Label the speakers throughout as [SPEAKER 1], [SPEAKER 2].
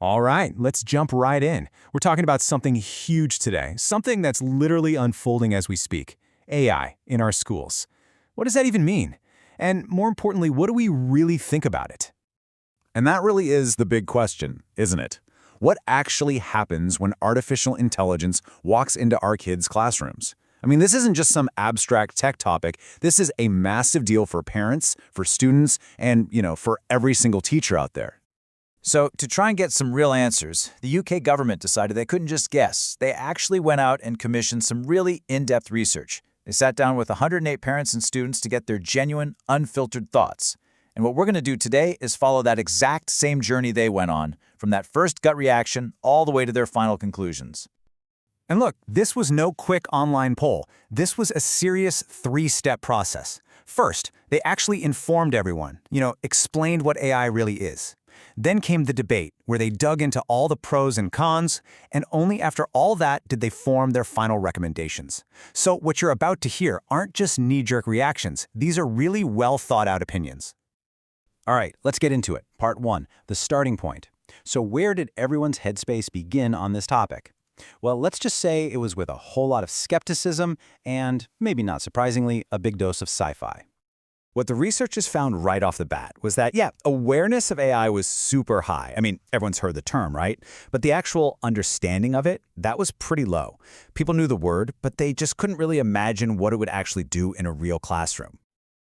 [SPEAKER 1] All right, let's jump right in. We're talking about something huge today, something that's literally unfolding as we speak, AI in our schools. What does that even mean? And more importantly, what do we really think about it?
[SPEAKER 2] And that really is the big question, isn't it? What actually happens when artificial intelligence walks into our kids' classrooms? I mean, this isn't just some abstract tech topic. This is a massive deal for parents, for students, and, for every single teacher out there.
[SPEAKER 3] So, to try and get some real answers, the UK government decided they couldn't just guess. They actually went out and commissioned some really in-depth research. They sat down with 108 parents and students to get their genuine, unfiltered thoughts. And what we're going to do today is follow that exact same journey they went on, from that first gut reaction all the way to their final conclusions.
[SPEAKER 1] And look, this was no quick online poll. This was a serious three-step process. First, they actually informed everyone, explained what AI really is. Then came the debate, where they dug into all the pros and cons, and only after all that did they form their final recommendations. So what you're about to hear aren't just knee-jerk reactions. These are really well-thought-out opinions.
[SPEAKER 4] All right, let's get into it. Part 1, the starting point. So where did everyone's headspace begin on this topic? Well, let's just say it was with a whole lot of skepticism and, maybe not surprisingly, a big dose of sci-fi.
[SPEAKER 2] What the researchers found right off the bat was that, awareness of AI was super high. I mean, everyone's heard the term, right? But the actual understanding of it, that was pretty low. People knew the word, but they just couldn't really imagine what it would actually do in a real classroom.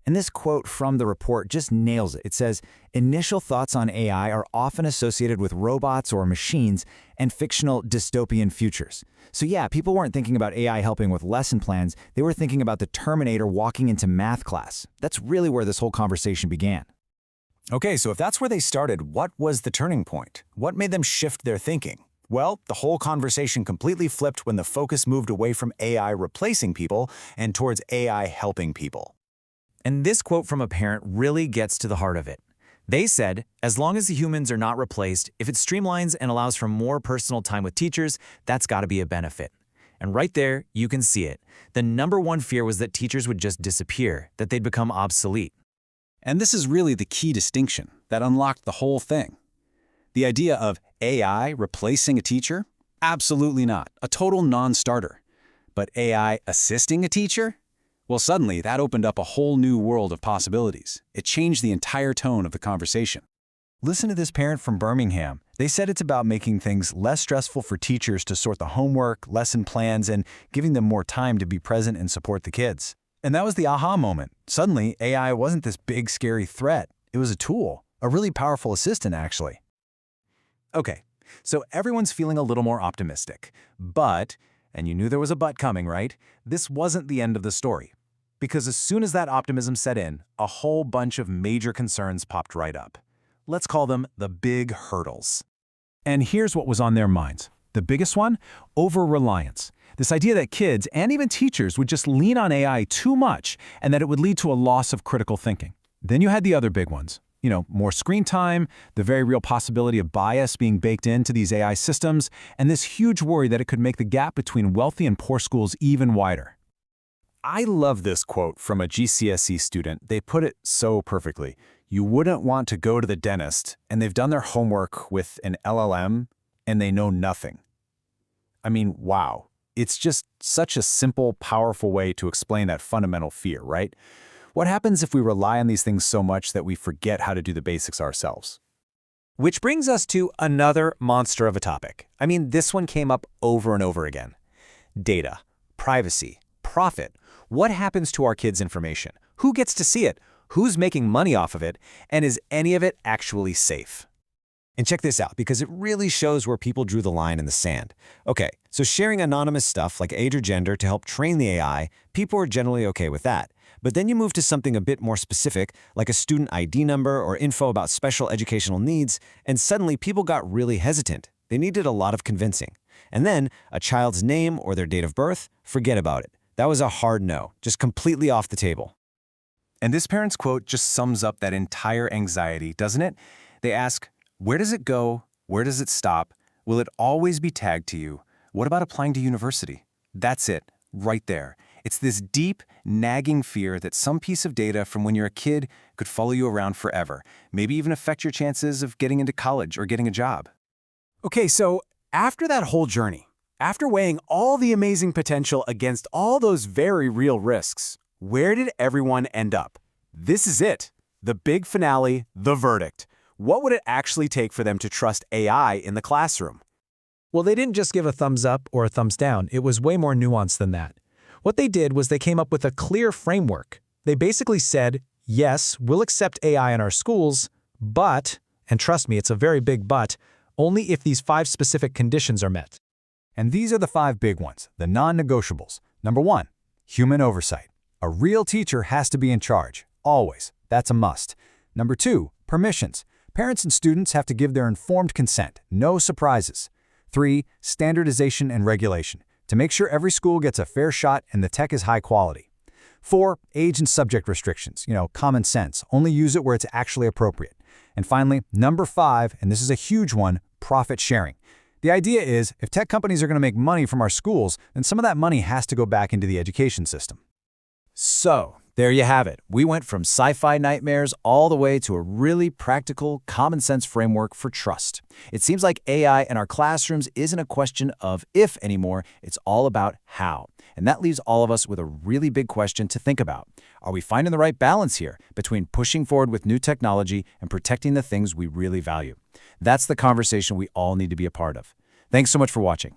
[SPEAKER 4] And this quote from the report just nails it. It says, "Initial thoughts on AI are often associated with robots or machines and fictional dystopian futures." So yeah, people weren't thinking about AI helping with lesson plans. They were thinking about the Terminator walking into math class. That's really where this whole conversation began.
[SPEAKER 1] Okay, so if that's where they started, what was the turning point? What made them shift their thinking? Well, the whole conversation completely flipped when the focus moved away from AI replacing people and towards AI helping people.
[SPEAKER 5] And this quote from a parent really gets to the heart of it. They said, as long as the humans are not replaced, if it streamlines and allows for more personal time with teachers, that's got to be a benefit. And right there, you can see it. The number one fear was that teachers would just disappear, that they'd become obsolete.
[SPEAKER 4] And this is really the key distinction that unlocked the whole thing. The idea of AI replacing a teacher? Absolutely not. A total non-starter. But AI assisting a teacher? Well, suddenly, that opened up a whole new world of possibilities. It changed the entire tone of the conversation.
[SPEAKER 1] Listen to this parent from Birmingham. They said it's about making things less stressful for teachers to sort the homework, lesson plans, and giving them more time to be present and support the kids. And that was the aha moment. Suddenly, AI wasn't this big, scary threat. It was a tool, a really powerful assistant, actually. Okay, so everyone's feeling a little more optimistic. But, and you knew there was a but coming, right? This wasn't the end of the story. Because as soon as that optimism set in, a whole bunch of major concerns popped right up. Let's call them the big hurdles. And here's what was on their minds. The biggest one? Over-reliance. This idea that kids and even teachers would just lean on AI too much and that it would lead to a loss of critical thinking. Then you had the other big ones. More screen time, the very real possibility of bias being baked into these AI systems, and this huge worry that it could make the gap between wealthy and poor schools even wider. I love this quote from a GCSE student. They put it so perfectly. You wouldn't want to go to the dentist, and they've done their homework with an LLM, and they know nothing. I mean, wow. It's just such a simple, powerful way to explain that fundamental fear, right? What happens if we rely on these things so much that we forget how to do the basics ourselves?
[SPEAKER 5] Which brings us to another monster of a topic. I mean, this one came up over and over again. Data, privacy, profit. What happens to our kids' information? Who gets to see it? Who's making money off of it? And is any of it actually safe? And check this out, because it really shows where people drew the line in the sand. Okay, so sharing anonymous stuff like age or gender to help train the AI, people are generally okay with that. But then you move to something a bit more specific, like a student ID number or info about special educational needs, and suddenly people got really hesitant. They needed a lot of convincing. And then a child's name or their date of birth, forget about it. That was a hard no, just completely off the table.
[SPEAKER 1] And this parent's quote just sums up that entire anxiety, doesn't it? They ask, where does it go? Where does it stop? Will it always be tagged to you? What about applying to university? That's it, right there. It's this deep, nagging fear that some piece of data from when you're a kid could follow you around forever, maybe even affect your chances of getting into college or getting a job.
[SPEAKER 5] Okay, so after that whole journey, after weighing all the amazing potential against all those very real risks, where did everyone end up? This is it. The big finale, the verdict. What would it actually take for them to trust AI in the classroom?
[SPEAKER 6] Well, they didn't just give a thumbs up or a thumbs down. It was way more nuanced than that. What they did was they came up with a clear framework. They basically said, yes, we'll accept AI in our schools, but, and trust me, it's a very big but, only if these 5 specific conditions are met.
[SPEAKER 1] And these are the 5 big ones, the non-negotiables. Number 1, human oversight. A real teacher has to be in charge, always. That's a must. Number 2, permissions. Parents and students have to give their informed consent, no surprises. 3, standardization and regulation, to make sure every school gets a fair shot and the tech is high quality. 4, age and subject restrictions, common sense, only use it where it's actually appropriate. And finally, number 5, and this is a huge one, profit sharing. The idea is, if tech companies are going to make money from our schools, then some of that money has to go back into the education system.
[SPEAKER 3] So, there you have it. We went from sci-fi nightmares all the way to a really practical, common-sense framework for trust. It seems like AI in our classrooms isn't a question of if anymore, it's all about how. And that leaves all of us with a really big question to think about. Are we finding the right balance here between pushing forward with new technology and protecting the things we really value? That's the conversation we all need to be a part of. Thanks so much for watching.